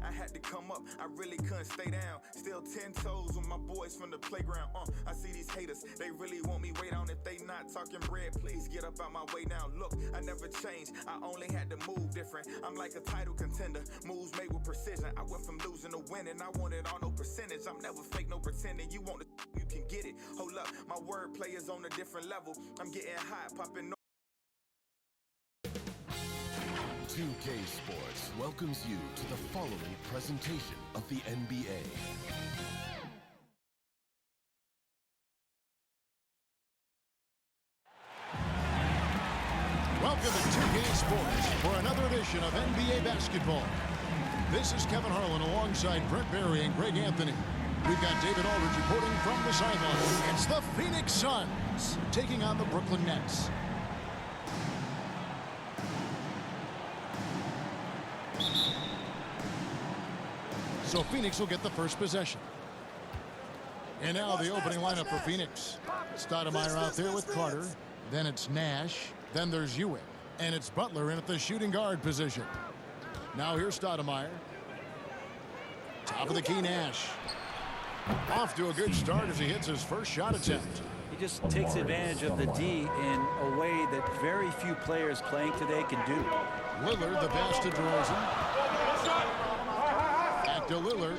I had to come up, I really couldn't stay down. Still 10 toes with my boys from the playground. I see these haters, they really want me way down. If they not talking bread, please get up out my way now. Look, I never changed, I only had to move different. I'm like a title contender, moves made with precision. I went from losing to winning, I want it all, no percentage. I'm never fake, no pretending. You want it, you can get it. Hold up, my wordplay is on a different level. I'm getting hot, popping. 2K Sports welcomes you to the following presentation of the NBA. Welcome to 2K Sports for another edition of NBA basketball. This is Kevin Harlan alongside Brent Barry and Greg Anthony. We've got David Aldridge reporting from the sideline. It's the Phoenix Suns taking on the Brooklyn Nets. So Phoenix will get the first possession. And now the opening lineup for Phoenix. Stoudemire out there with Carter. Then it's Nash. Then there's Ewing. And it's Butler in at the shooting guard position. Now here's Stoudemire. Top of the key, Nash. Off to a good start as he hits his first shot attempt. He just takes advantage of the D in a way that very few players playing today can do. Lillard, the pass to DeRozan. To Lillard.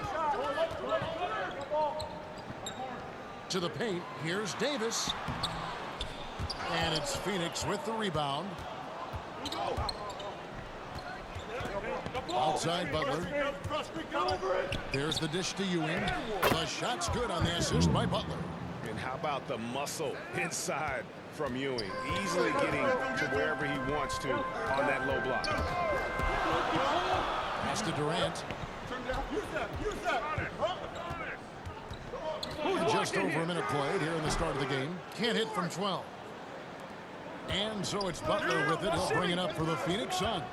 To the paint. Here's Davis. And it's Phoenix with the rebound. Outside Butler. There's the dish to Ewing. The shot's good on the assist by Butler. And how about the muscle inside from Ewing? Easily getting to wherever he wants to on that low block. Pass to Durant. Just over a minute played here in the start of the game. Can't hit from 12. And so it's Butler with it. He'll bring it up for the Phoenix Suns.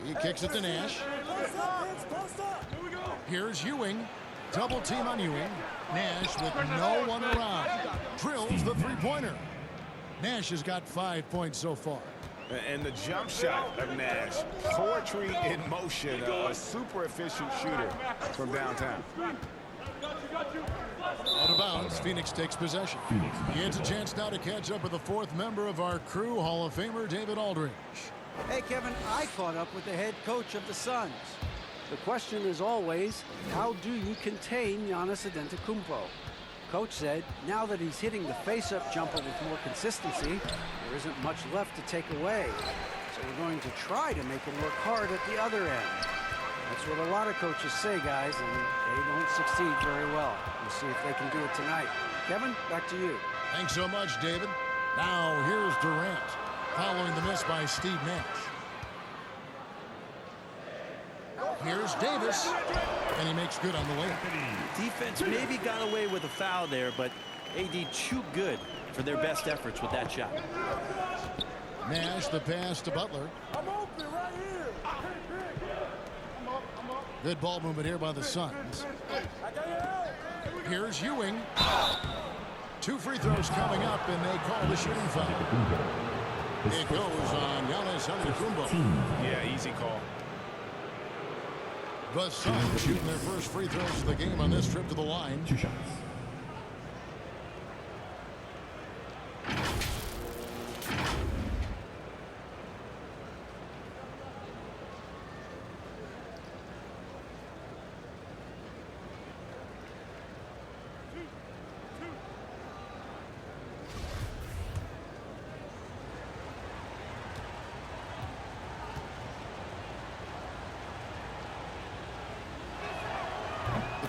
He kicks it to Nash. Here's Ewing. Double team on Ewing. Nash with no one around. Drills the three-pointer. Nash has got 5 points so far. And the jump shot of Nash, poetry in motion, a super efficient shooter from downtown. Out of bounds, Phoenix takes possession. He gets a chance now to catch up with the fourth member of our crew, Hall of Famer David Aldridge. Hey, Kevin, I caught up with the head coach of the Suns. The question is always, how do you contain Giannis Antetokounmpo? Coach said, now that he's hitting the face-up jumper with more consistency, there isn't much left to take away. So we're going to try to make him work hard at the other end. That's what a lot of coaches say, guys, and they don't succeed very well. We'll see if they can do it tonight. Kevin, back to you. Thanks so much, David. Now here's Durant, following the miss by Steve Nash. Here's Davis, and he makes good on the layup. Defense maybe got away with a foul there, but AD too good for their best efforts with that shot. Nash, the pass to Butler. I'm open right here. Good ball movement here by the Suns. Here's Ewing. 2 free throws coming up, and they call the shooting foul. It goes on Giannis Antetokounmpo. Yeah, easy call. The Suns shooting their first free throws of the game on this trip to the line. 2 shots.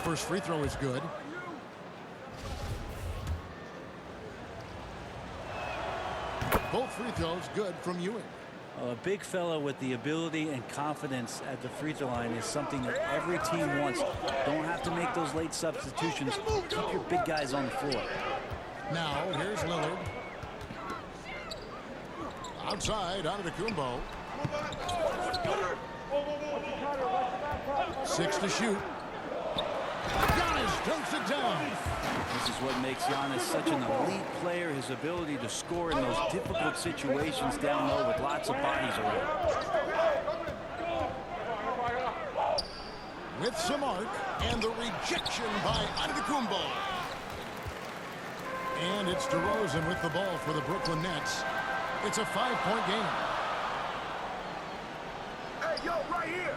First free throw is good. Both free throws good from Ewing. A big fella with the ability and confidence at the free throw line is something that every team wants. Don't have to make those late substitutions. Keep your big guys on the floor. Now here's Lillard. Outside, Antetokounmpo. 6 to shoot. Got Giannis dunks it down. This is what makes Giannis such an elite player, his ability to score in those difficult situations down low with lots of bodies around. With some arc, and the rejection by Antetokounmpo. And it's DeRozan with the ball for the Brooklyn Nets. It's a 5-point game. Hey, yo, right here.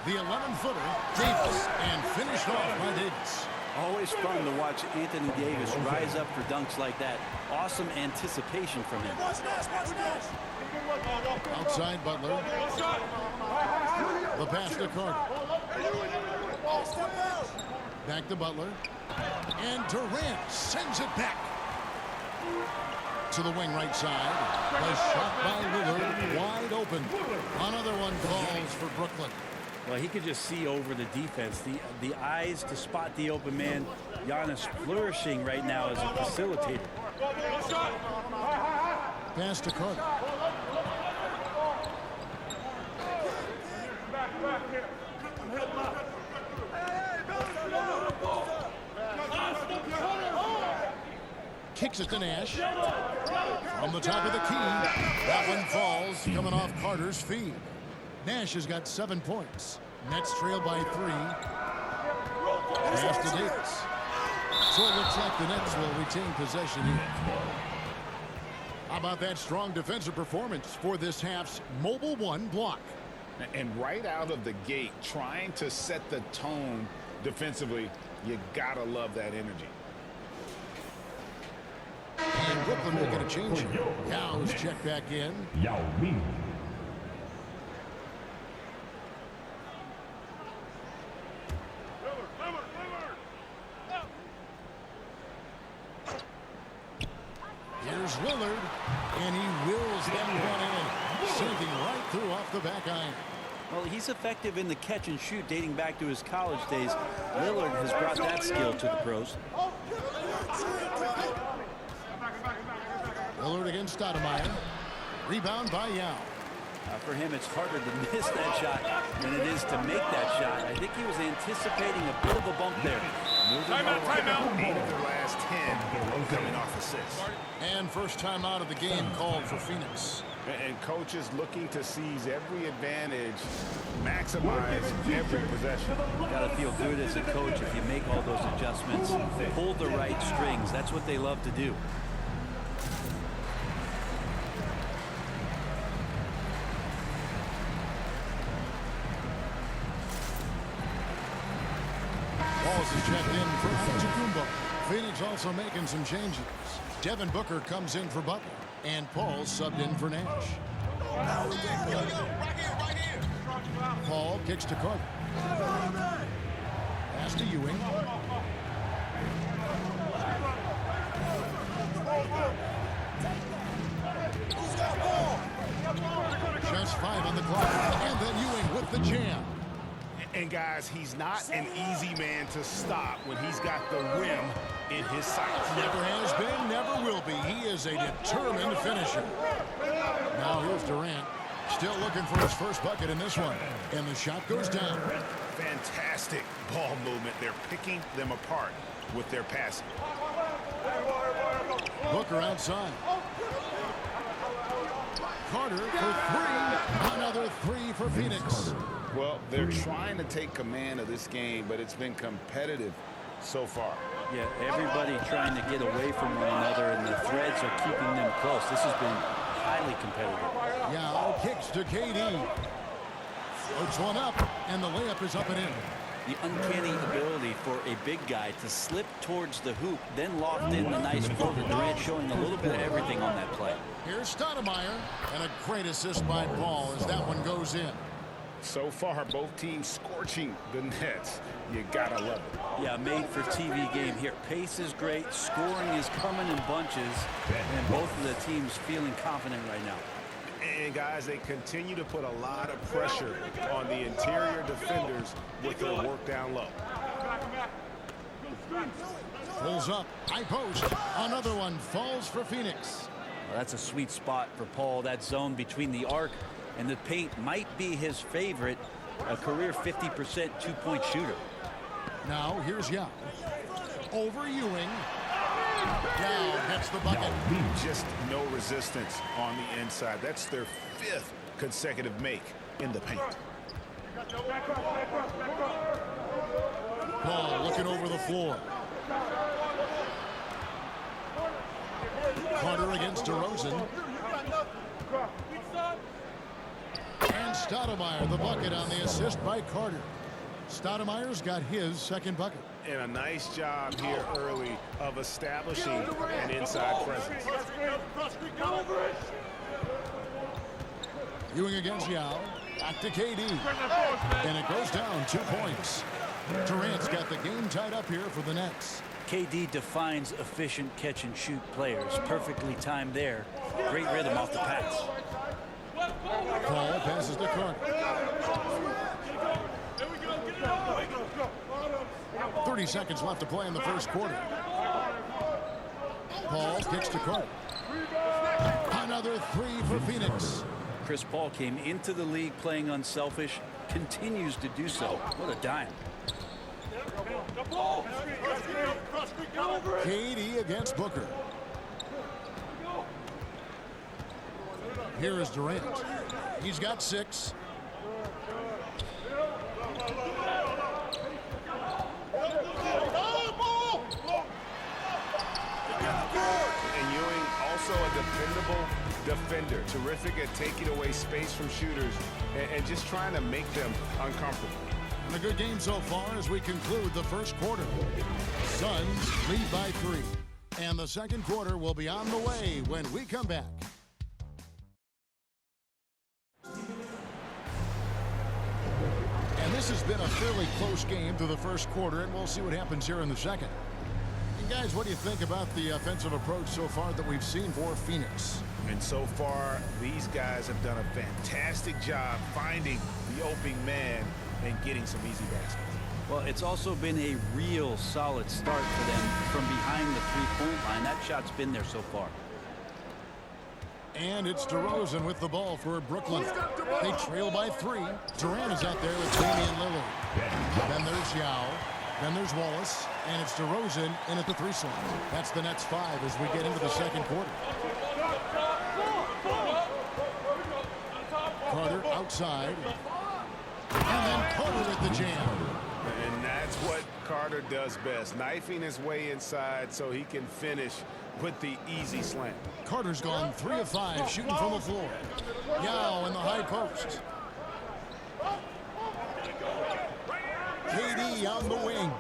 The 11-footer, Davis, and finished off by Davis. Always fun to watch Anthony Davis rise up for dunks like that. Awesome anticipation from him. Outside Butler. The pass to Carter. Back to Butler. And Durant sends it back to the wing right side. The shot by Lillard wide open. Another one falls for Brooklyn. Well, he could just see over the defense. The eyes to spot the open man. Giannis flourishing right now as a facilitator. Pass to Carter. Kicks it to Nash. From the top of the key. That one falls, coming off Carter's feed. Nash has got 7 points. Nets trail by 3. Pass to Davis. So it looks like the Nets will retain possession here. How about that strong defensive performance for this half's Mobile One block? And right out of the gate, trying to set the tone defensively, you gotta love that energy. And Brooklyn will get a change. Yow's checked back in. Here's Lillard, and he wills that one in, sinking right through off the back iron. Well, he's effective in the catch and shoot dating back to his college days. Lillard has brought that skill to the pros. Lillard against Stoudemire. Rebound by Yao. For him, it's harder to miss that shot than it is to make that shot. I think he was anticipating a bit of a bump there. Timeout. 8 of their last 10 coming off assists. And first time out of the game called for Phoenix. And coaches looking to seize every advantage, maximize every possession. Got to feel good as a coach if you make all those adjustments. Pull the right strings. That's what they love to do. Walls is checked in for Antetokounmpo. Phoenix also making some changes. Devin Booker comes in for Butler, and Paul subbed in for Nash. Paul kicks to Carter. Pass to Ewing. Just 5 on the clock, and then Ewing with the jam. And guys, he's not an easy man to stop when he's got the rim in his sights. Never has been, never will be. He is a determined finisher. Now here's Durant, still looking for his first bucket in this one. And the shot goes down. Fantastic ball movement. They're picking them apart with their passing. Booker outside. Carter for 3. Another 3 for Phoenix. Well, they're trying to take command of this game, but it's been competitive so far. Yeah, everybody trying to get away from one another, and the threads are keeping them close. This has been highly competitive. Yao kicks to KD. Floats one up, and the layup is up and in. The uncanny ability for a big guy to slip towards the hoop, then loft in the nice floater. Durant showing a little bit of everything on that play. Here's Stoudemire, and a great assist by Paul as that one goes in. So far, both teams scorching the Nets. You gotta love it. Yeah, made for TV game here. Pace is great, scoring is coming in bunches, and both of the teams feeling confident right now. And guys, they continue to put a lot of pressure on the interior defenders with their work down low. Pulls up, high post. Another one falls for Phoenix. Well, that's a sweet spot for Paul. That zone between the arc and the paint might be his favorite. a career 50% two-point shooter. Now here's Yao. Over Ewing. Yao gets the bucket. Just no resistance on the inside. That's their 5th consecutive make in the paint. Paul looking over the floor. Carter against DeRozan. And Stoudemire, the bucket on the assist by Carter. Stoudemire's got his 2nd bucket. And a nice job here early of establishing an inside presence. Ewing against Yao. Back to KD. And it goes down 2 points. Durant's got the game tied up here for the Nets. KD defines efficient catch-and-shoot players. Perfectly timed there. Great rhythm off the pass. Paul passes to Carter. 30 seconds left to play in the first quarter. Paul kicks to Carter. Another 3 for Phoenix. Chris Paul came into the league playing unselfish, continues to do so. What a dime. KD against Booker. Here is Durant. He's got 6. And Ewing also a dependable defender. Terrific at taking away space from shooters and just trying to make them uncomfortable. And a good game so far as we conclude the first quarter. Suns lead by 3. And the second quarter will be on the way when we come back. And this has been a fairly close game through the first quarter, and we'll see what happens here in the second. And guys, what do you think about the offensive approach so far that we've seen for Phoenix? And so far, these guys have done a fantastic job finding the opening man and getting some easy baskets. Well, it's also been a real solid start for them from behind the three-point line. That shot's been there so far. And it's DeRozan with the ball for Brooklyn. They trail by 3. Durant is out there with Damian Lillard. Then there's Yao. Then there's Wallace. And it's DeRozan in at the 3 slot. That's the Nets 5 as we get into the second quarter. Carter outside. And then Carter with the jam. And that's what Carter does best, knifing his way inside so he can finish with the easy slam. Carter's gone 3 of 5 shooting from the floor. Yao in the high post. KD on the wing.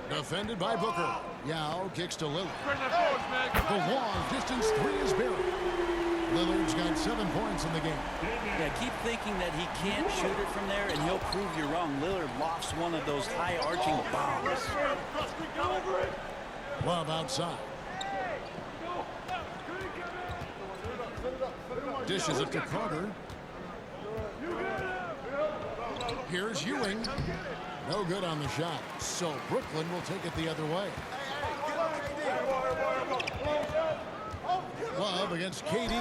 Defended by Booker. Yao kicks to Lillard. The long distance 3 is buried. Lillard's got 7 points in the game. Yeah, keep thinking that he can't shoot it from there, and he'll prove you wrong. Lillard lofts one of those high-arching bombs. Love outside. Dishes it to Carter. Here's Ewing. No good on the shot. So Brooklyn will take it the other way. Love against KD.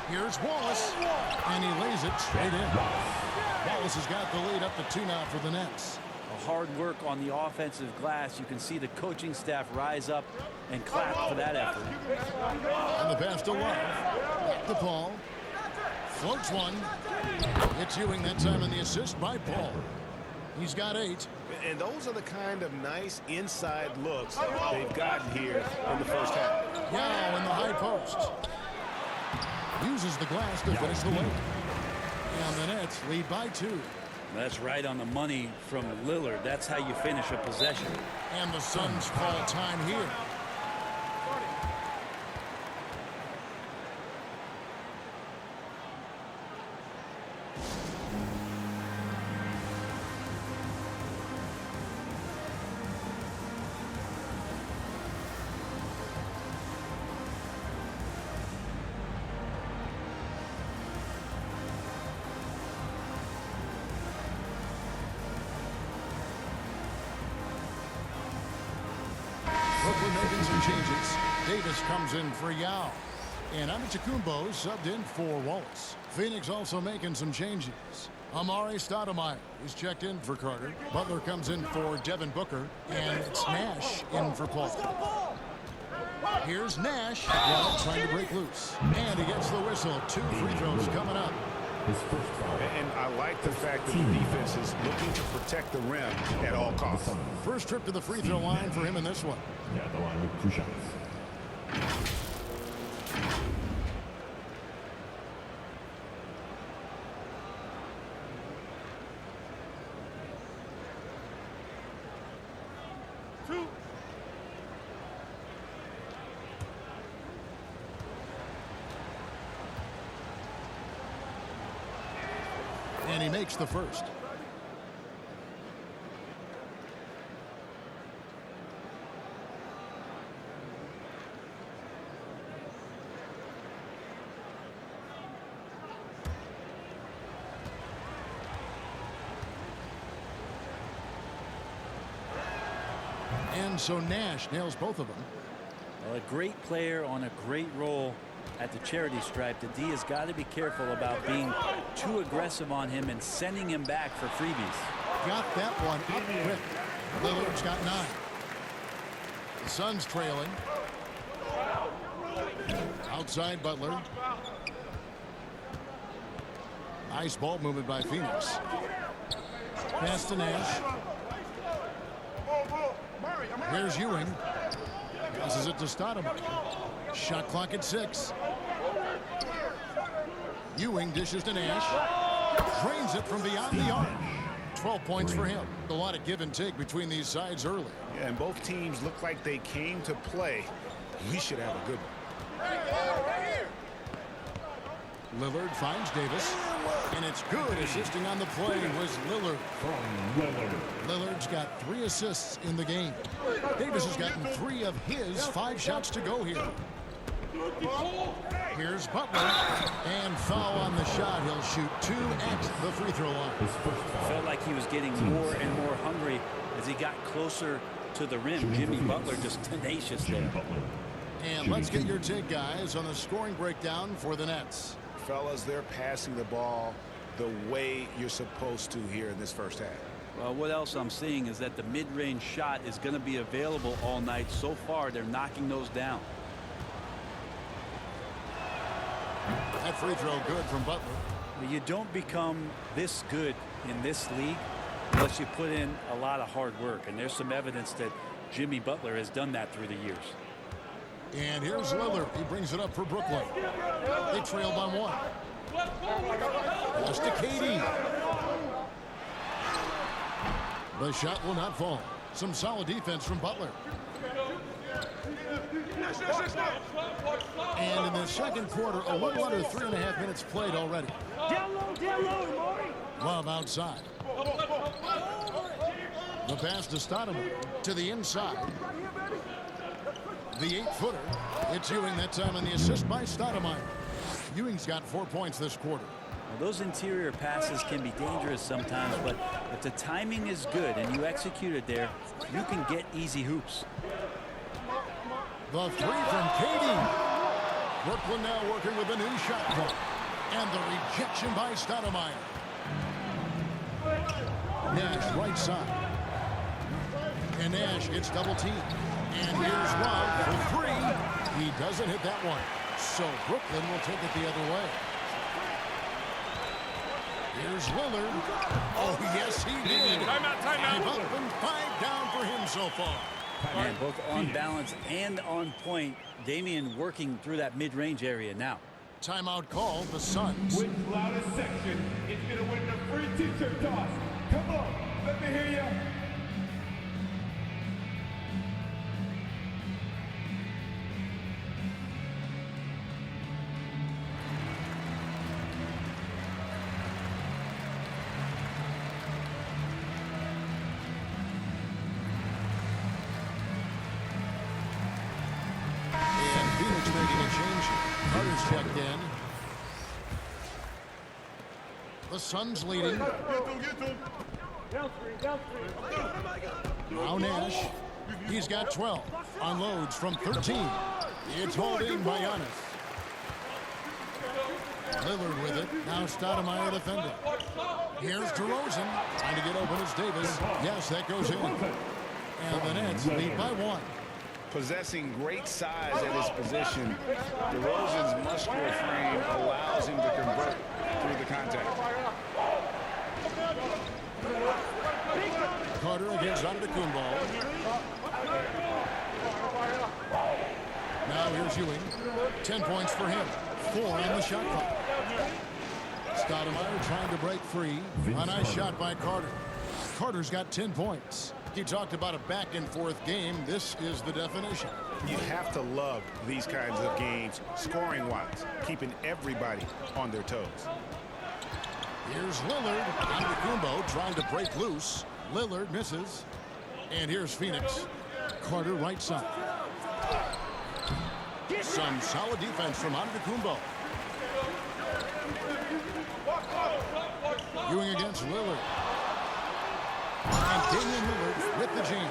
Here's Wallace. And he lays it straight in. Wallace has got the lead up to 2 now for the Nets. Hard work on the offensive glass. You can see the coaching staff rise up and clap for that effort. And the pass to Love. Back to Paul. Floats one. It's Ewing that time in the assist by Paul. He's got 8. And those are the kind of nice inside looks they've gotten here in the first half. Yao in the high post. Uses the glass to finish the lead. And the Nets lead by 2. That's right on the money from Lillard. That's how you finish a possession. And the Suns call time here. Brooklyn making some changes. Davis comes in for Yao. And Antetokounmpo subbed in for Wallace. Phoenix also making some changes. Amari Stoudemire is checked in for Carter. Butler comes in for Devin Booker. And it's Nash in for Paul. Here's Nash trying to break loose. And he gets the whistle. 2 free throws coming up. And I like the fact that the defense is looking to protect the rim at all costs. First trip to the free throw line for him in this one. Yeah, the line with 2 shots. And he makes the first. And so Nash nails both of them. Well, a great player on a great role at the charity stripe. The D has got to be careful about being too aggressive on him and sending him back for freebies. Got that one up quick. Lillard's got 9. The Suns trailing. Outside Butler. Nice ball movement by Phoenix. Pass to Nash. Here's Ewing. Passes it to Stoudemire. Shot clock at 6. Ewing dishes to Nash. Drains it from beyond the arc. 12 points for him. A lot of give and take between these sides early. Yeah, and both teams look like they came to play. We should have a good one. Lillard finds Davis. And it's good. Assisting on the play was Lillard. Lillard's got 3 assists in the game. Davis has gotten 3 of his 5 shots to go here. Here's Butler. And foul on the shot. He'll shoot 2 at the free throw line. Felt like he was getting more and more hungry as he got closer to the rim. Jimmy Butler just tenacious there. And let's get your take, guys, on the scoring breakdown for the Nets. Fellas, they're passing the ball the way you're supposed to here in this first half. Well, what else I'm seeing is that the mid-range shot is going to be available all night. So far, they're knocking those down. That free throw good from Butler. You don't become this good in this league unless you put in a lot of hard work. And there's some evidence that Jimmy Butler has done that through the years. And here's Lillard. He brings it up for Brooklyn. They trail by 1. Pass to KD. The shot will not fall. Some solid defense from Butler. And in the second quarter, a little under 3.5 minutes played already. Down low, Love outside. The pass to Stoudemire to the inside. The 8-footer. It's Ewing that time on the assist by Stoudemire. Ewing's got 4 points this quarter. Well, those interior passes can be dangerous sometimes, but if the timing is good and you execute it there, you can get easy hoops. The 3 from KD. Brooklyn now working with a new shot clock. And the rejection by Stoudemire. Nash right side. And Nash gets double teamed. And here's Love for 3. He doesn't hit that one. So Brooklyn will take it the other way. Here's Lillard. Oh, yes, he did. Timeout. They've opened 5 down for him so far. And both on balance and on point. Damian working through that mid-range area now. Timeout called the Suns. Which loudest section is going to win the free t-shirt toss? Come on, let me hear you. Checked in. The Suns leading. Now Nash. He's got 12. Unloads from 13. It's hauled in by Giannis. Lillard with it. Now Stoudemire defending. Here's DeRozan. Trying to get open. It's Davis. Yes, that goes in. And the Nets lead by 1. Possessing great size at his position, DeRozan's muscular frame allows him to convert through the contact. Carter against Antetokounmpo. Now here's Ewing. 10 points for him. 4 on the shot clock. Stoudemire trying to break free. A nice shot by Carter. Carter's got 10 points. He talked about a back-and-forth game. This is the definition. You have to love these kinds of games, scoring-wise, keeping everybody on their toes. Here's Lillard. Antetokounmpo trying to break loose. Lillard misses. And here's Phoenix. Carter right side. Some solid defense from Antetokounmpo. Ewing against Lillard. And Damian Lillard with the jam.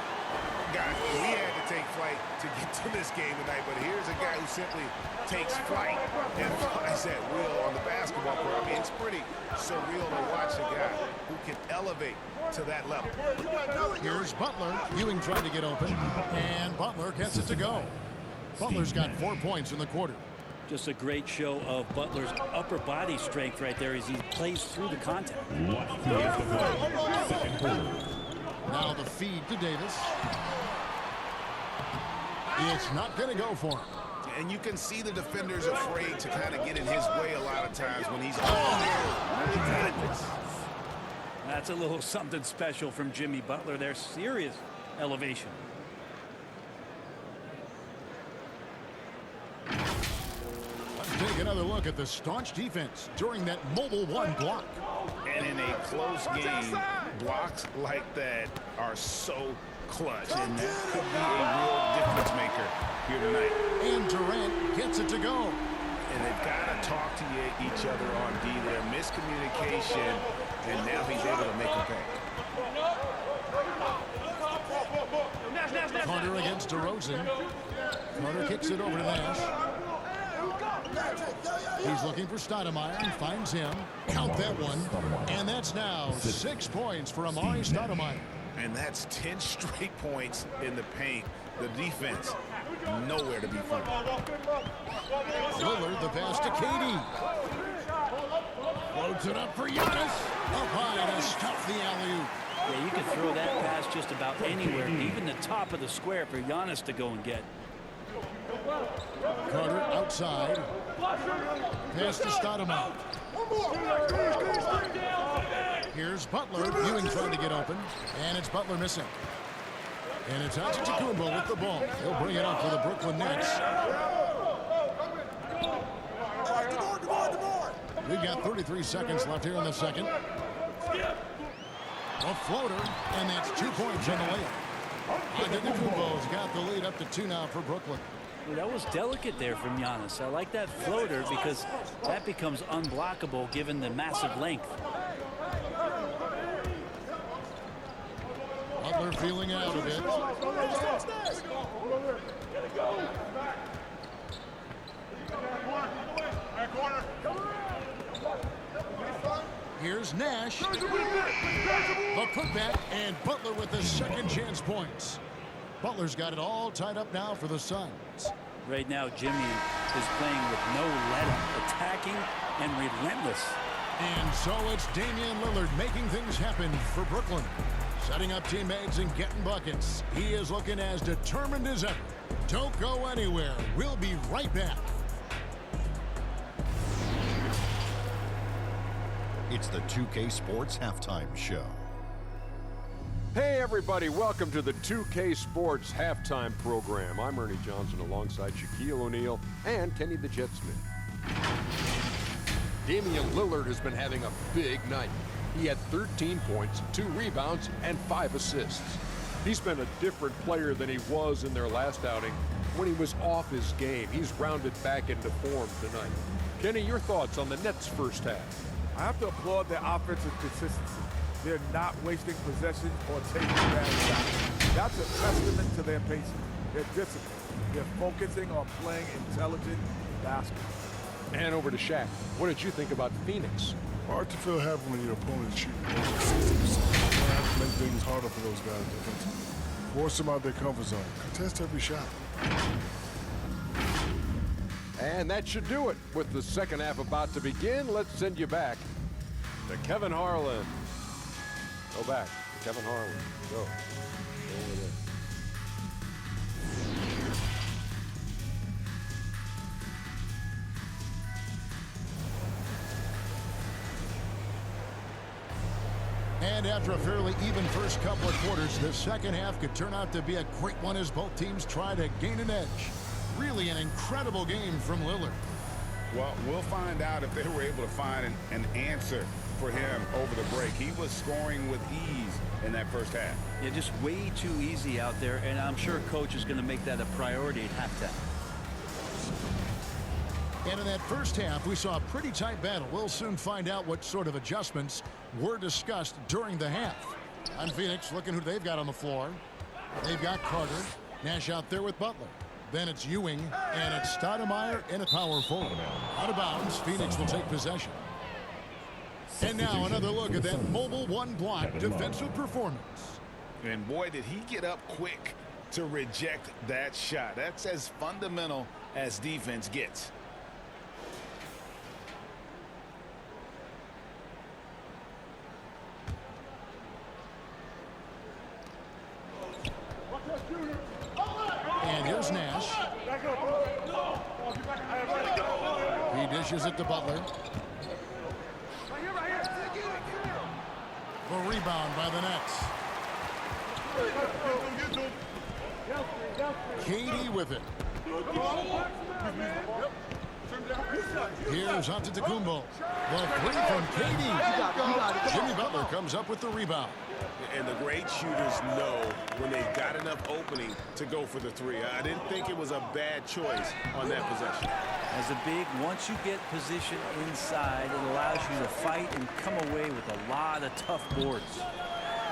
Guys, we had to take flight to get to this game tonight, but here's a guy who simply takes flight and flies at will on the basketball court. I mean, it's pretty surreal to watch a guy who can elevate to that level. Here's Butler. Ewing trying to get open, and Butler gets it to go. Butler's got 4 points in the quarter. Just a great show of Butler's upper body strength right there as he plays through the contact. Now the feed to Davis. It's not going to go for him. And you can see the defenders afraid to kind of get in his way a lot of times when he's on. That's a little something special from Jimmy Butler there. Serious elevation. Let's take another look at the staunch defense during that mobile 1 block. And in a close game, blocks like that are so clutch, and that could be a real difference maker here tonight. And Durant gets it to go. And they've got to talk to each other on D there. Miscommunication, and now he's able to make them pay. Carter against DeRozan. Carter kicks it over to Nash. He's looking for Stoudemire and finds him. Count that one. And that's now 6 points for Amari Stoudemire. And that's 10 straight points in the paint. The defense, nowhere to be found. Lillard, the pass to KD. Loads it up for Giannis. Up high to stuff the alley-oop. Yeah, you can throw that pass just about anywhere, even the top of the square for Giannis to go and get. Carter outside. Pass to Stoudemire. Here's Butler. Ewing trying to get open. And it's Butler missing. And it's Antetokounmpo with the ball. He'll bring it up for the Brooklyn Nets. We've got 33 seconds left here in the second. A floater, and that's 2 points on the layup. Antetokounmpo's got the lead up to 2 now for Brooklyn. Well, that was delicate there from Giannis. I like that floater because that becomes unblockable given the massive length. Butler feeling out a bit. Here's Nash. The putback, and Butler with the second chance points. Butler's got it all tied up now for the Suns. Right now, Jimmy is playing with no let-up, attacking and relentless. And so it's Damian Lillard making things happen for Brooklyn. Setting up teammates and getting buckets. He is looking as determined as ever. Don't go anywhere. We'll be right back. It's the 2K Sports Halftime Show. Hey everybody, welcome to the 2K Sports Halftime Program. I'm Ernie Johnson alongside Shaquille O'Neal and Kenny the Jet Smith. Damian Lillard has been having a big night. He had 13 points, 2 rebounds, and 5 assists. He's been a different player than he was in their last outing when he was off his game. He's rounded back into form tonight. Kenny, your thoughts on the Nets' first half? I have to applaud their offensive consistency. They're not wasting possessions or taking bad shots. That's a testament to their patience, their discipline. They're focusing on playing intelligent basketball. And over to Shaq. What did you think about Phoenix? Hard to feel happy when your opponent is shooting over 60%. You have to make things harder for those guys defensively. Force them out their comfort zone. Contest every shot. And that should do it. With the second half about to begin, let's send you back to Kevin Harlan. Go back to Kevin Harlan. Go. Go over there. And after a fairly even first couple of quarters, the second half could turn out to be a great one as both teams try to gain an edge. Really an incredible game from Lillard. Well, we'll find out if they were able to find an answer for him over the break. He was scoring with ease in that first half. Yeah, just way too easy out there, and I'm sure coach is going to make that a priority at halftime. And in that first half, we saw a pretty tight battle. We'll soon find out what sort of adjustments were discussed during the half. On Phoenix, looking who they've got on the floor. They've got Carter. Nash out there with Butler. Then it's Ewing, and it's Stoudemire in a power forward. Out of bounds, Phoenix will take possession. And now another look at that mobile one-block defensive performance. And boy, did he get up quick to reject that shot. That's as fundamental as defense gets. And here's Nash. He dishes it to Butler. The rebound by the Nets. KD with it. Here's Antetokounmpo. The three from KD. Jimmy Butler comes up with the rebound. And the great shooters know when they've got enough opening to go for the three. I didn't think it was a bad choice on that possession. As a big, once you get position inside, it allows you to fight and come away with a lot of tough boards.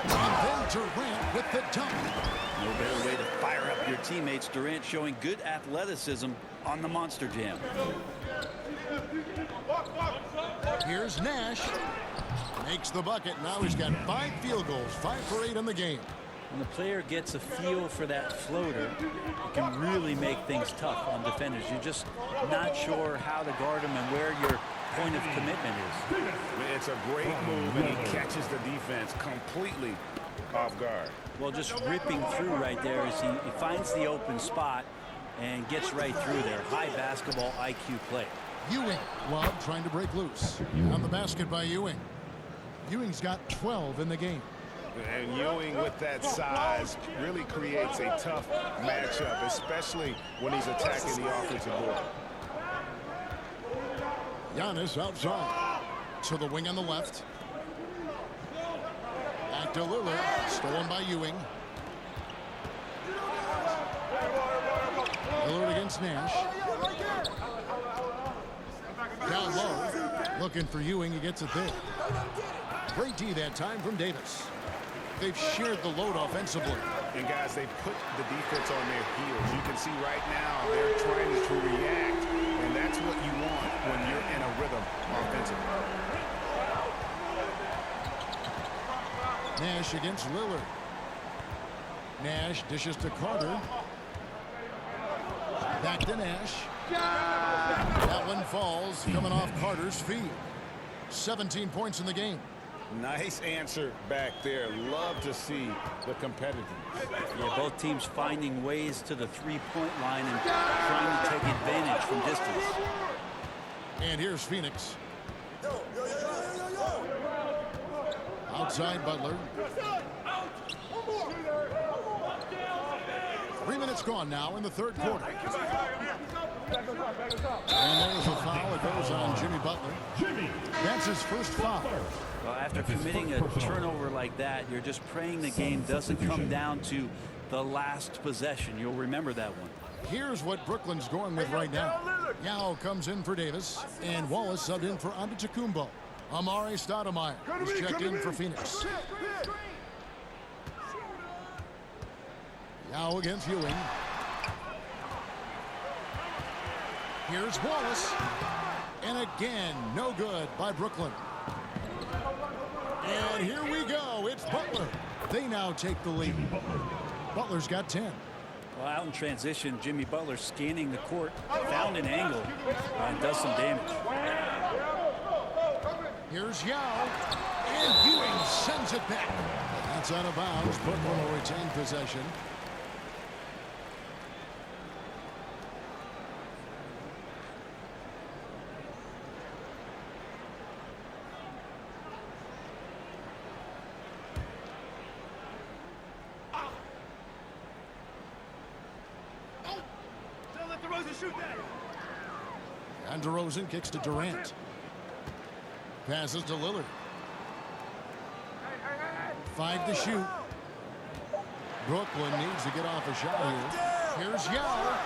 And then Durant with the dunk. No better way to fire up your teammates. Durant showing good athleticism on the Monster Jam. Here's Nash. Makes the bucket. Now he's got 5 field goals, 5 for 8 in the game. When the player gets a feel for that floater, it can really make things tough on defenders. You're just not sure how to guard them and where your point of commitment is. It's a great move, and he catches the defense completely off guard. Well, just ripping through right there as he finds the open spot and gets right through there. High basketball IQ play. Ewing, Love trying to break loose. On the basket by Ewing. Ewing's got 12 in the game. And Ewing with that size really creates a tough matchup, especially when he's attacking the offensive board. Giannis outside. To the wing on the left. Back to Lillard. Stolen by Ewing. Lillard against Nash. Down low. Looking for Ewing. He gets it there. Great D that time from Davis. They've shared the load offensively. And guys, they put the defense on their heels. You can see right now they're trying to react, and that's what you want when you're in a rhythm offensively. Nash against Lillard. Nash dishes to Carter. Back to Nash. That one falls, coming off Carter's feet. 17 points in the game. Nice answer back there. Love to see the competitiveness. Yeah, both teams finding ways to the three-point line and trying to take advantage from distance. And here's Phoenix. Outside Butler. 3 minutes gone now in the third quarter. And there's a foul. It goes on Jimmy Butler. That's his first foul. Well, after committing a turnover like that, you're just praying the game doesn't come down to the last possession. You'll remember that one. Here's what Brooklyn's going with right now. Yao comes in for Davis, and Wallace subbed in for Antetokounmpo. Amare Stoudemire is checked in for Phoenix. Yao against Ewing. Here's Wallace. And again, no good by Brooklyn. And here we go. It's Butler. They now take the lead. Butler's got 10. Well, out in transition, Jimmy Butler scanning the court, found an angle, and does some damage. Here's Yao. And Ewing sends it back. That's out of bounds. Brooklyn will retain possession. And DeRozan kicks to Durant. Passes to Lillard. 5 to shoot. Brooklyn needs to get off a shot here. Here's Yao.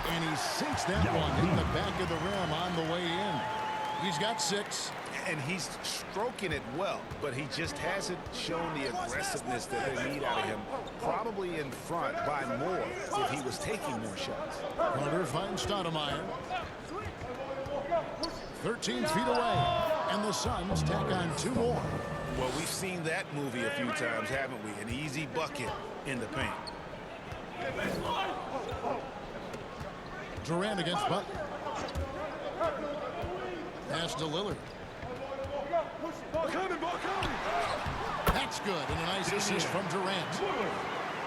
And he sinks that one in the back of the rim on the way in. He's got 6. And he's stroking it well, but he just hasn't shown the aggressiveness that they need out of him. Probably in front by more if he was taking more shots. Carter finds Stoudemire. 13 feet away. And the Suns tack on 2 more. Well, we've seen that movie a few times, haven't we? An easy bucket in the paint. Durant against Butler. Pass to Lillard. That's good, and a nice assist from Durant.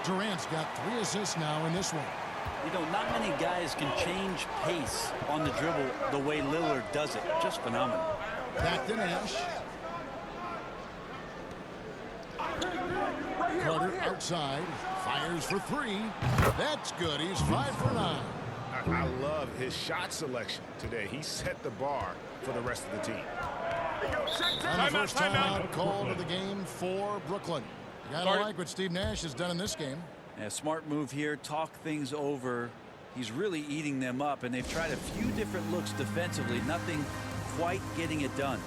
Durant's got 3 assists now in this one. You know, not many guys can change pace on the dribble the way Lillard does it. Just phenomenal. Back to Nash. Carter outside. Fires for 3. That's good. He's 5 for 9. I love his shot selection today. He set the bar for the rest of the team. And the first timeout called of the game for Brooklyn. You gotta like what Steve Nash has done in this game. A smart move here. Talk things over. He's really eating them up, and they've tried a few different looks defensively. Nothing quite getting it done.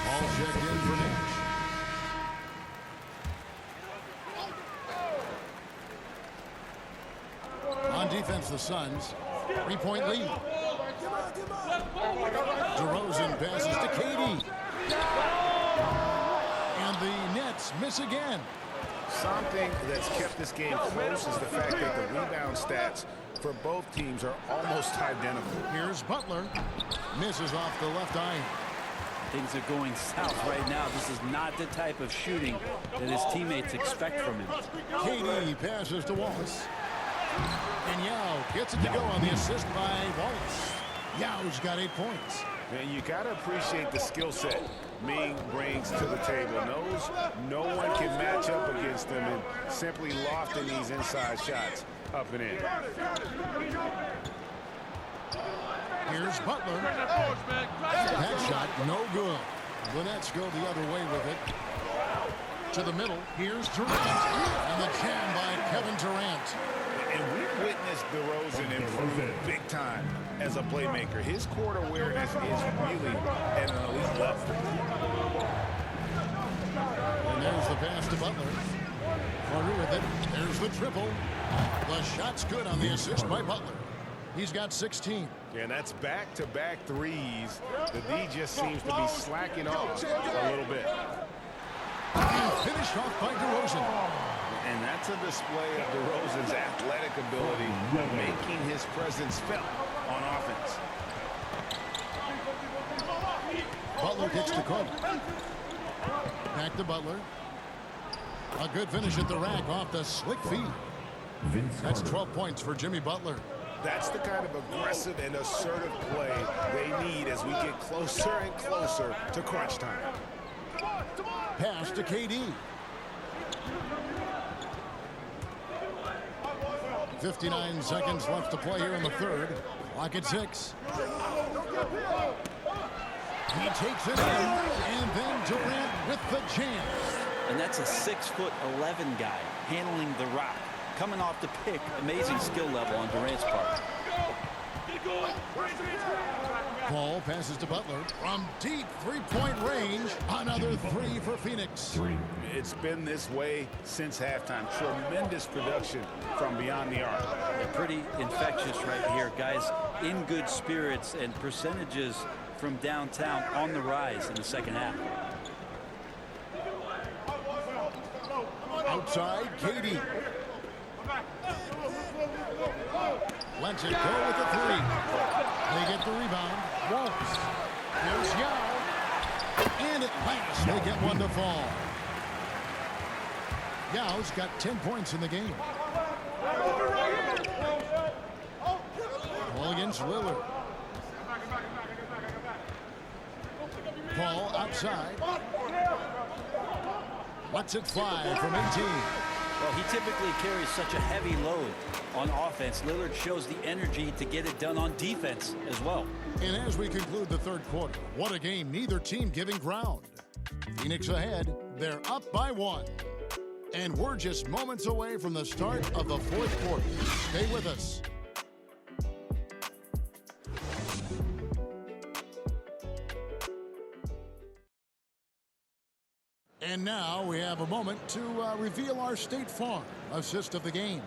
All checked in for Nash. On defense, the Suns. 3-point lead. DeRozan passes to KD. And the Nets miss again. Something that's kept this game close is the fact that the rebound stats for both teams are almost identical. Here's Butler. Misses off the left iron. Things are going south right now. This is not the type of shooting that his teammates expect from him. KD passes to Wallace. And Yao gets it to go on the assist by Wallace. Yao's got 8 points. And you got to appreciate the skill set Ming brings to the table. Knows no one can match up against him and simply lofting these inside shots up and in. Here's Butler. That shot no good. The Nets go the other way with it. To the middle. Here's Durant. And the jam by Kevin Durant. And we've witnessed DeRozan improve big time as a playmaker. His court awareness is really at an elite level. And there's the pass to Butler. Carter with it. There's the triple. The shot's good on the assist by Butler. He's got 16. And that's back-to-back threes. The D just seems to be slacking off a little bit. And finished off by DeRozan. And that's a display of DeRozan's athletic ability, making his presence felt on offense. Butler kicks to Carter. Back to Butler. A good finish at the rack off the slick feed. That's 12 points for Jimmy Butler. That's the kind of aggressive and assertive play they need as we get closer and closer to crunch time. Pass to KD. 59 seconds left to play here in the third. Clock at 6. He takes it in, and then Durant with the jam. And that's a 6'11" guy handling the rock. Coming off the pick, amazing skill level on Durant's part. Paul passes to Butler from deep three-point range. Another 3 for Phoenix. It's been this way since halftime. Tremendous production from beyond the arc. They're pretty infectious right here. Guys in good spirits and percentages from downtown on the rise in the second half. Outside, KD. Lets it go with the 3. They get the rebound. Wolves. There's Yao. And at last, they get one to fall. Yao's got 10 points in the game. Ball against Lillard. Paul outside. Lets it fly from 18. Well, he typically carries such a heavy load on offense. Lillard shows the energy to get it done on defense as well. And as we conclude the third quarter, what a game, neither team giving ground. Phoenix ahead, they're up by 1. And we're just moments away from the start of the fourth quarter. Stay with us. And now we have a moment to reveal our State Farm assist of the game.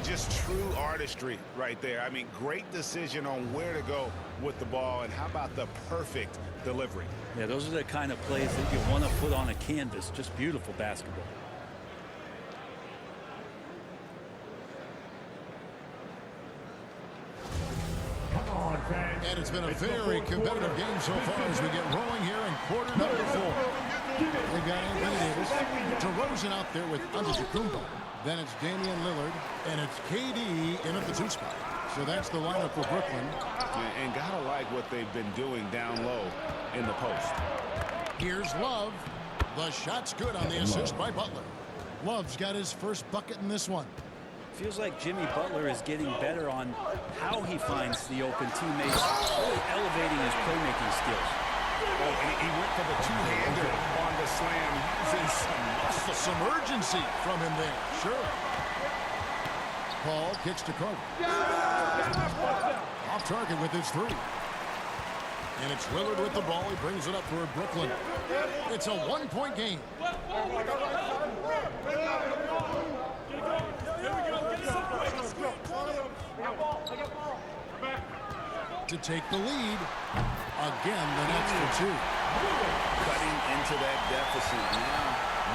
Just true artistry right there. I mean, great decision on where to go with the ball, and how about the perfect delivery? Yeah, those are the kind of plays that you want to put on a canvas. Just beautiful basketball. And it's been a very competitive game so far as we get rolling here in quarter number 4. They've got Anthony Davis, DeRozan out there with Antetokounmpo. Then it's Damian Lillard, and it's KD in at the 2 spot. So that's the lineup for Brooklyn. And gotta like what they've been doing down low in the post. Here's Love. The shot's good on the assist by Butler. Love's got his first bucket in this one. Feels like Jimmy Butler is getting better on how he finds the open teammates, really elevating his playmaking skills. Oh, and he went for the two-hander on the slam, using some urgency from him there. Sure. Paul kicks to Carter. Off target with his 3. And it's Lillard with the ball. He brings it up for Brooklyn. It's a 1-point game. To take the lead. Again, the Nets for 2. Cutting into that deficit now,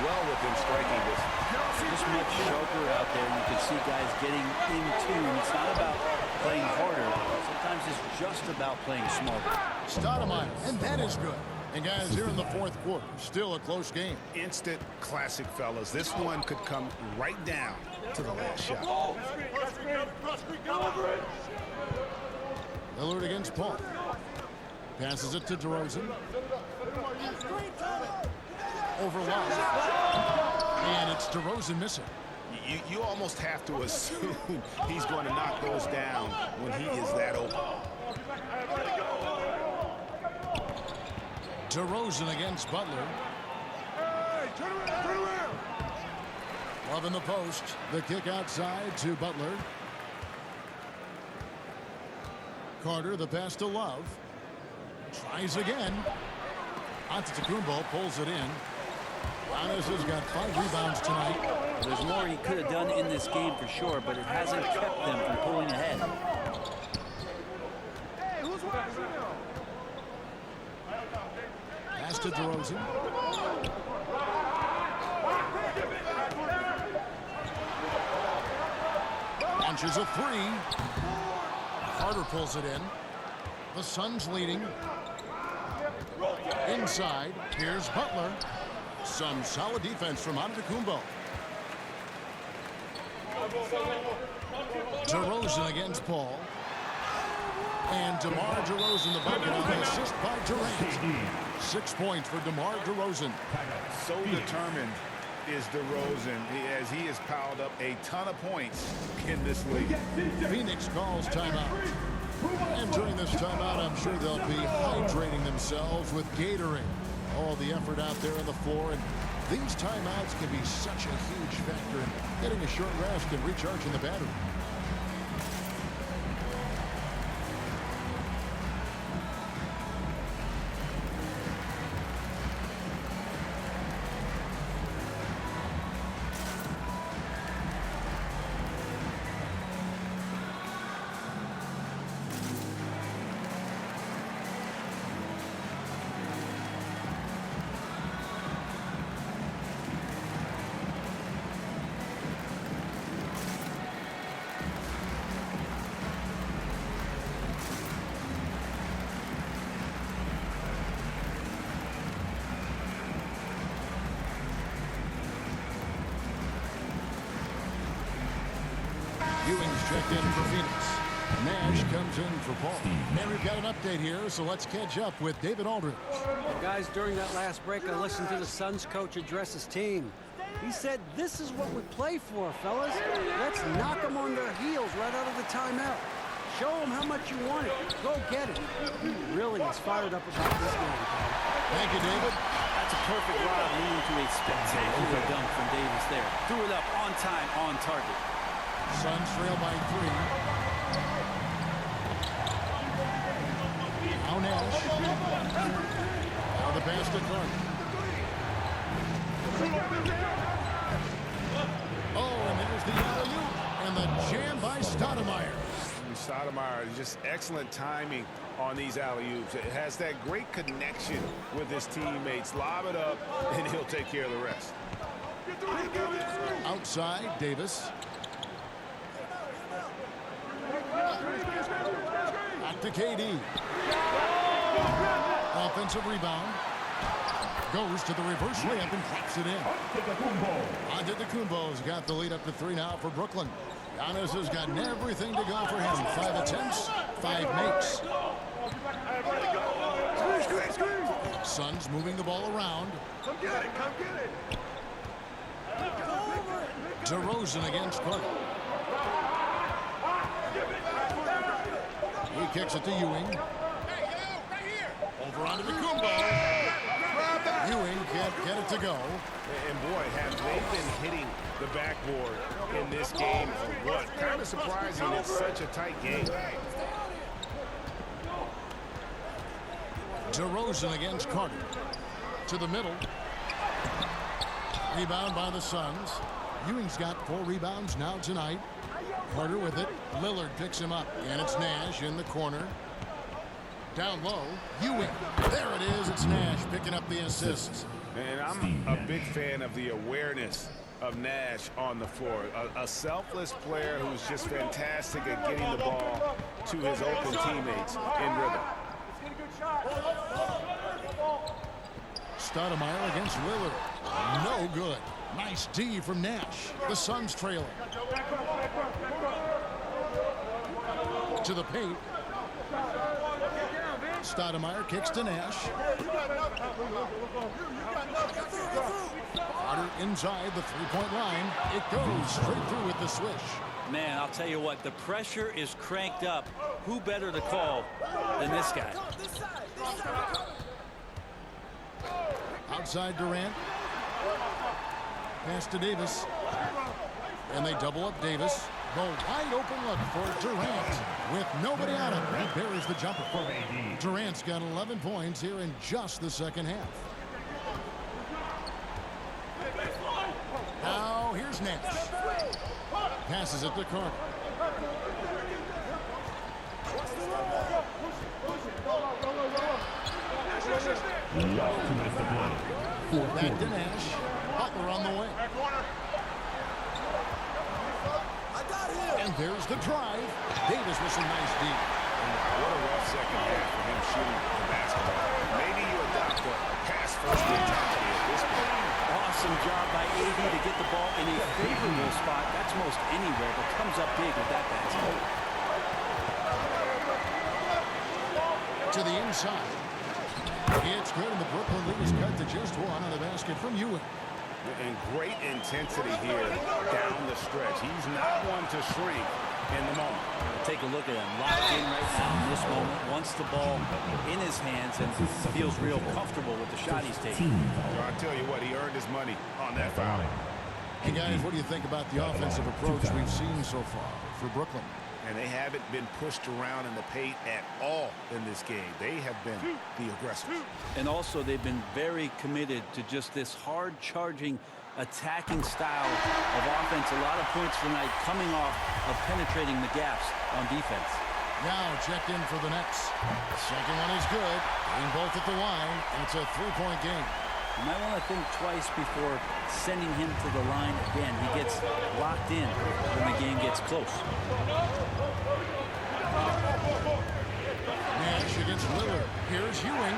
well within striking distance. Just much sharper out there. You can see guys getting in tune. It's not about playing harder. Sometimes it's just about playing smarter. Stoudemire, and that is good. And guys, here in the fourth quarter, still a close game. Instant classic, fellas. This one could come right down to the last shot. Lillard against Paul. Passes it to DeRozan. Over Love. And it's DeRozan missing. You almost have to assume he's going to knock those down when he is that open. DeRozan against Butler. Hey, turn around. Love in the post. The kick outside to Butler. Carter, the pass to Love. Tries again. Antetokounmpo pulls it in. Giannis has got 5 rebounds tonight. There's more he could have done in this game for sure, but it hasn't kept them from pulling ahead. Pass to DeRozan. Launches a 3. Carter pulls it in. The Suns leading. Inside, here's Butler. Some solid defense from Antetokounmpo. DeRozan against Paul. And DeMar DeRozan the bucket on the assist by Durant. 6 points for DeMar DeRozan. So determined is DeRozan as he has piled up a ton of points in this league. Phoenix calls timeout. And during this timeout, I'm sure they'll be hydrating themselves with Gatorade. All the effort out there on the floor. And these timeouts can be such a huge factor in getting a short rest and recharging the battery. Ewing's checked in for Phoenix. Nash comes in for Paul. And we've got an update here, so let's catch up with David Aldridge. Guys, during that last break, I listened to the Suns coach address his team. He said, this is what we play for, fellas. Let's knock them on their heels right out of the timeout. Show them how much you want it. Go get it. He really is fired up about this game. Thank you, David. That's a perfect lob leading to a spectacular dunk from Davis there. Threw it up on time, on target. Suns trail by 3. Now Nash. Now the pass to Clark. Oh, and there's the alley-oop. And the jam by Stoudemire. Stoudemire, just excellent timing on these alley-oops. It has that great connection with his teammates. Lob it up, and he'll take care of the rest. Outside, Davis. Back to KD. Offensive rebound. Goes to the reverse layup and claps it in. Antetokounmpo's got the lead up to 3 now for Brooklyn. Giannis has gotten everything to go for him. 5 attempts, 5 makes. Suns moving the ball around. Come get it, come get it. DeRozan against Clark. He kicks it to Ewing. Over onto the Kumbo. Ewing can't get it to go. And boy, have they been hitting the backboard in this game or what? Kind of surprising it's such a tight game. DeRozan against Carter. To the middle. Rebound by the Suns. Ewing's got 4 rebounds now tonight. Carter with it. Lillard picks him up. And it's Nash in the corner. Down low. Ewing. There it is. It's Nash picking up the assists. And I'm a big fan of the awareness of Nash on the floor. A selfless player who's just fantastic at getting the ball to his open teammates in rhythm. Stoudemire against Lillard. No good. Nice D from Nash. The Suns trailing. To the paint. Stoudemire kicks to Nash. Carter inside the 3-point line. It goes straight through with the swish. Man, I'll tell you what, the pressure is cranked up. Who better to call than this guy? Outside Durant. Pass to Davis. And they double up Davis. The wide open look for Durant. With nobody on him, he buries the jumper. Durant's got 11 points here in just the second half. Now here's Nash. Passes it to Carter. Back to Nash. Butler on the way. And there's the drive. Davis with some nice D. What a rough second half for him shooting the basketball. Maybe you adopt awesome job by AD to get the ball in a favorable spot. That's most anywhere, but comes up big with that basket. To the inside. It's good, and the Brooklyn lead is cut to just one on the basket from Ewing. And great intensity here down the stretch. He's not one to shrink in the moment. Take a look at him, locked in right now in this moment. Wants the ball in his hands and feels real comfortable with the shot he's taking. Well, I tell you what, he earned his money on that foul. Hey guys, what do you think about the offensive approach we've seen so far for Brooklyn? And they haven't been pushed around in the paint at all in this game. They have been the aggressors. And also, they've been very committed to just this hard-charging, attacking style of offense. A lot of points tonight coming off of penetrating the gaps on defense. Now checked in for the Nets. Second one is good. Getting both at the line, and it's a three-point game. You might want to think twice before sending him to the line again. He gets locked in when the game gets close. Nash against Lillard. Here's Ewing,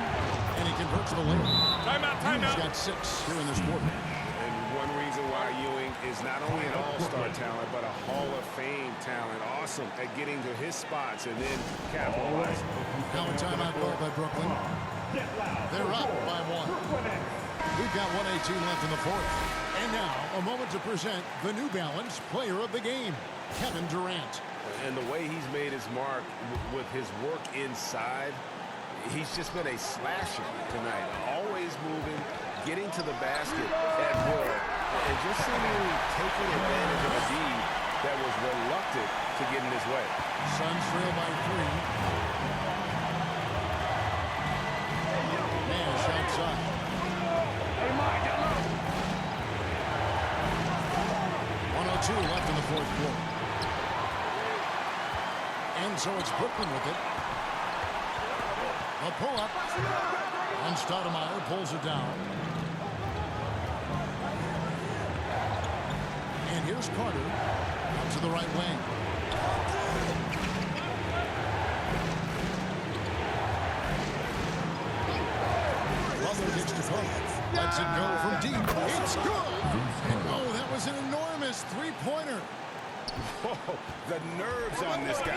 and he converts the layup. Timeout. Ewing's got 6 here in this quarter. And one reason why Ewing is not only an all-star talent, but a Hall of Fame talent. Awesome at getting to his spots and then capitalizing. Now a timeout call by Brooklyn. They're up by 1. We've got 1:18 left in the fourth. And now, a moment to present the New Balance Player of the Game, Kevin Durant. And the way he's made his mark with his work inside, he's just been a slasher tonight. Always moving, getting to the basket at will, and just seemingly taking advantage of a D that was reluctant to get in his way. Suns trail by 3. Nash outside. 1:02 left in the fourth quarter. And so it's Brooklyn with it. A pull-up. And Stoudemire pulls it down. And here's Carter out to the right wing. Butler gets to play. Lets it go from deep. It's good. And oh, that was an enormous three-pointer. Whoa, the nerves on this guy.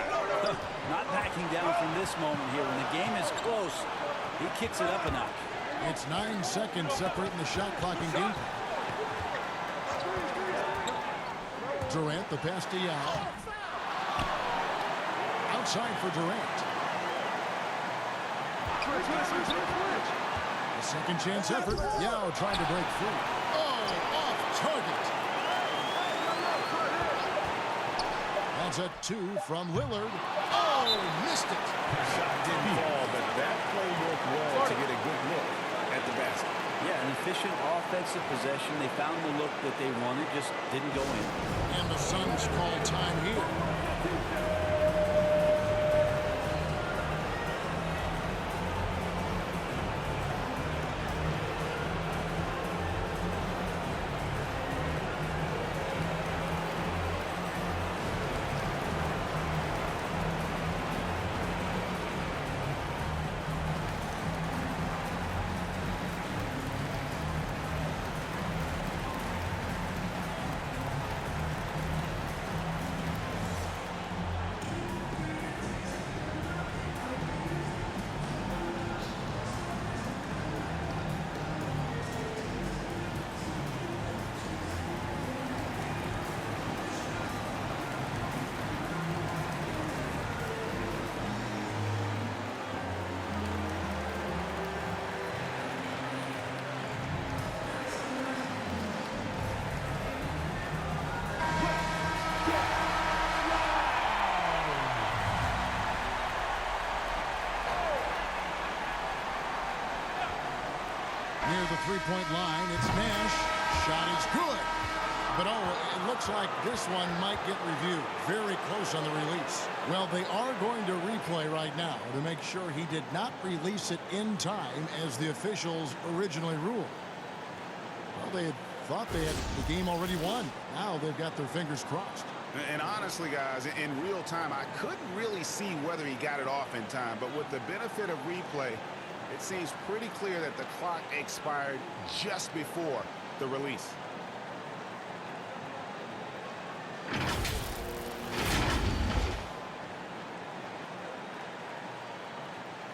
Not backing down from this moment here. When the game is close, he kicks it up a notch. It's 9 seconds separating the shot clock and game. Durant, the pass to Yao. Outside for Durant. A second chance effort. Yao trying to break free. Oh, off target. That's a 2 from Lillard. Oh, missed it. Shot didn't fall, but that play worked well to get a good look at the basket. Yeah, an efficient offensive possession. They found the look that they wanted, just didn't go in. And the Suns call time here. Near the three-point line, it's Nash. Shot is good. But oh, it looks like this one might get reviewed. Very close on the release. Well, they are going to replay right now to make sure he did not release it in time as the officials originally ruled. Well, they had thought they had the game already won. Now they've got their fingers crossed. And honestly, guys, in real time, I couldn't really see whether he got it off in time. But with the benefit of replay, it seems pretty clear that the clock expired just before the release.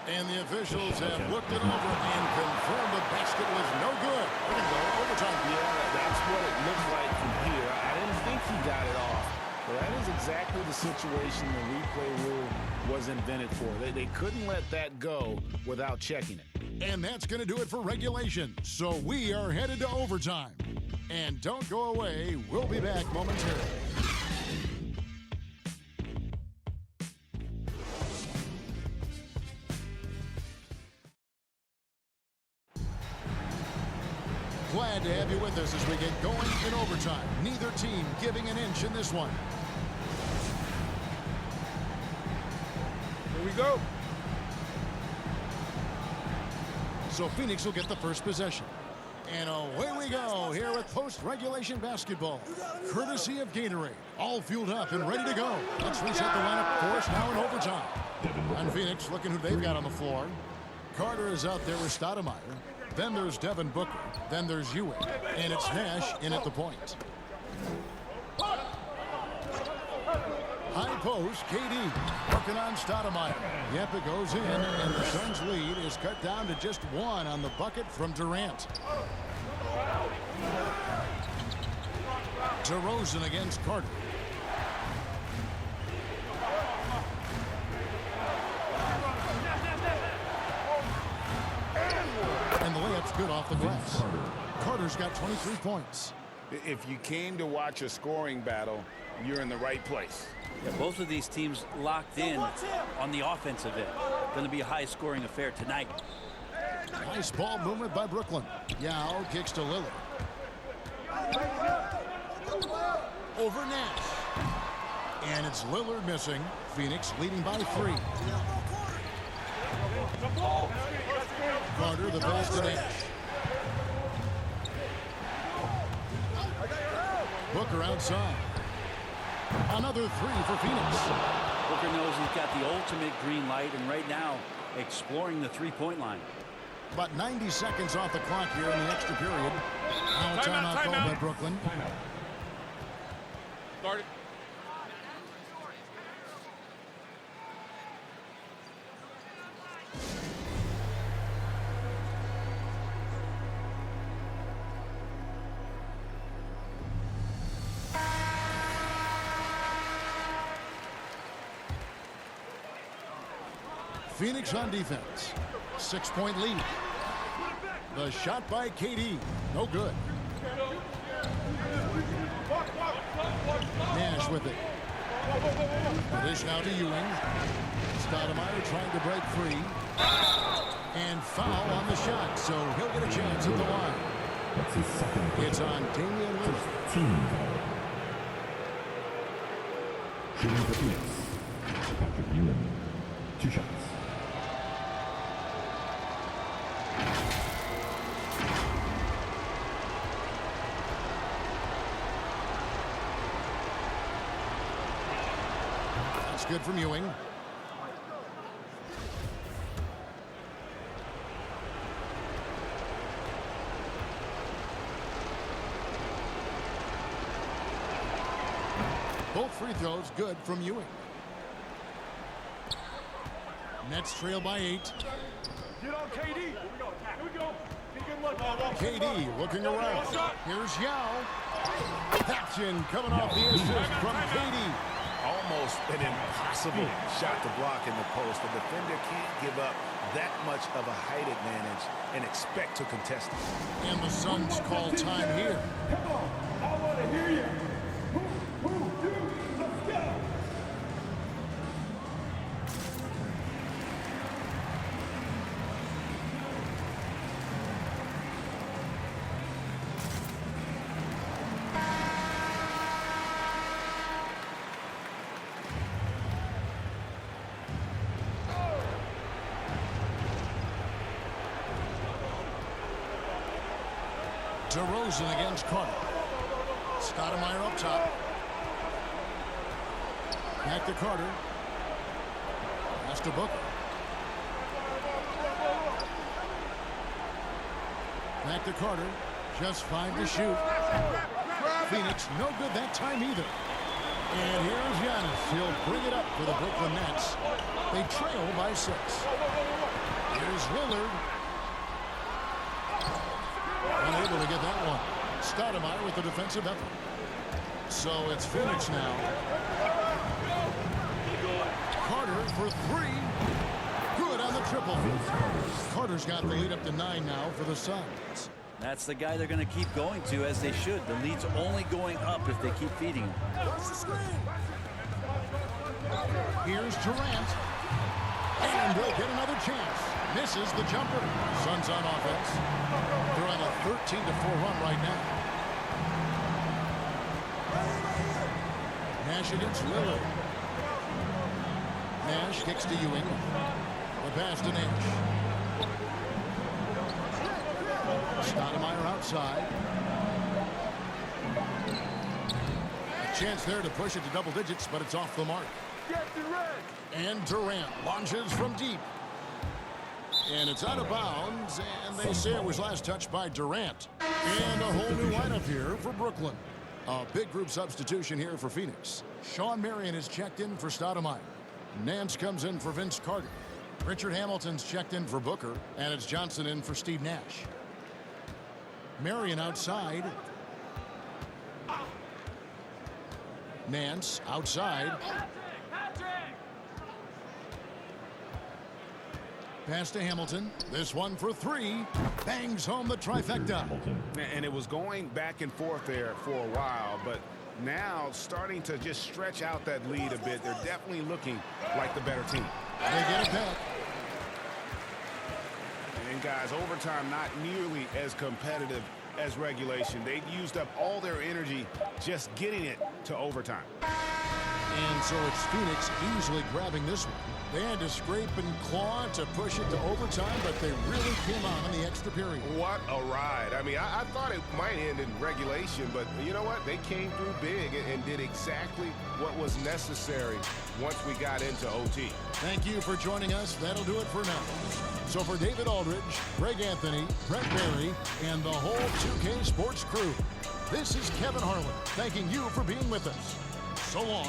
And the officials have looked it over and confirmed the basket was no good. We're going to go overtime. Yeah, that's what it looks like from here. I didn't think he got it off. But that is exactly the situation the replay rule was invented for. They couldn't let that go without checking it. And that's going to do it for regulation. So we are headed to overtime. And don't go away. We'll be back momentarily. Glad to have you with us as we get going in overtime. Neither team giving an inch in this one. Here we go. So Phoenix will get the first possession. And away we go here with post-regulation basketball. Courtesy of Gatorade. All fueled up and ready to go. Let's reset the lineup for us now in overtime. And Phoenix looking who they've got on the floor. Carter is out there with Stoudemire. Then there's Devin Booker. Then there's Ewing. And it's Nash in at the point. High post, KD working on Stoudemire. Yep, it goes in, and the Suns' lead is cut down to just one on the bucket from Durant. DeRozan against Carter. And the layup's good off the glass. Carter's got 23 points. If you came to watch a scoring battle, you're in the right place. Yeah, both of these teams locked in on the offensive end. Going to be a high-scoring affair tonight. Nice ball movement by Brooklyn. Yao kicks to Lillard. Over Nash. And it's Lillard missing. Phoenix leading by 3. Carter the pass to Nash. Booker outside. Another 3 for Phoenix. Booker knows he's got the ultimate green light, and right now exploring the three-point line. About 90 seconds off the clock here in the extra period. Now a timeout called by Brooklyn. Start it. Phoenix on defense. 6-point lead. The shot by KD. No good. Nash with it. The dish now to Ewing. Stoudemire trying to break free. And foul on the shot, so he'll get a chance at the line. That's his second. It's on Damian Lillard. Team foul. Shooting for Phoenix. Patrick Ewing. 2 shots. That's good from Ewing. Both free throws good from Ewing. Nets trail by 8. Get on KD. Here we go. KD looking around. Here's Yao. That's in, coming off the assist from KD. Almost an impossible shot to block in the post. The defender can't give up that much of a height advantage and expect to contest it. And the Suns call time here. Come on. I want to hear you. Let's go. DeRozan against Carter. Stoudemire up top. Back to Carter. Pass to Booker. Back to Carter. Just 5 to shoot. Phoenix no good that time either. And here's Giannis. He'll bring it up for the Brooklyn Nets. They trail by 6. Here's Lillard. Unable to get that one. Stoudemire with the defensive effort. So it's Phoenix now. Carter for 3. Good on the triple. Carter's got the lead up to 9 now for the Suns. That's the guy they're going to keep going to, as they should. The lead's only going up if they keep feeding him. Here's Durant. And they'll get another chance. Misses the jumper. Suns on offense. They're on a 13-4 run right now. Nash against Lillard. Nash kicks to Ewing. The pass to Nash. Stoudemire outside. A chance there to push it to double digits, but it's off the mark. And Durant launches from deep. And it's out of bounds, and they say it was last touched by Durant. And a whole new lineup here for Brooklyn. A big group substitution here for Phoenix. Sean Marion is checked in for Stoudemire. Nance comes in for Vince Carter. Richard Hamilton's checked in for Booker, and it's Johnson in for Steve Nash. Marion outside. Nance outside. Pass to Hamilton. This one for 3. Bangs home the trifecta. And it was going back and forth there for a while, but now starting to just stretch out that lead a bit. They're definitely looking like the better team. They get it back. And guys, overtime not nearly as competitive as regulation. They used up all their energy just getting it to overtime. And so it's Phoenix easily grabbing this one. They had to scrape and claw to push it to overtime, but they really came on in the extra period. What a ride. I mean, I thought it might end in regulation, but you know what? They came through big and did exactly what was necessary once we got into OT. Thank you for joining us. That'll do it for now. So for David Aldridge, Greg Anthony, Brett Barry, and the whole 2K Sports crew, this is Kevin Harlan thanking you for being with us. So long.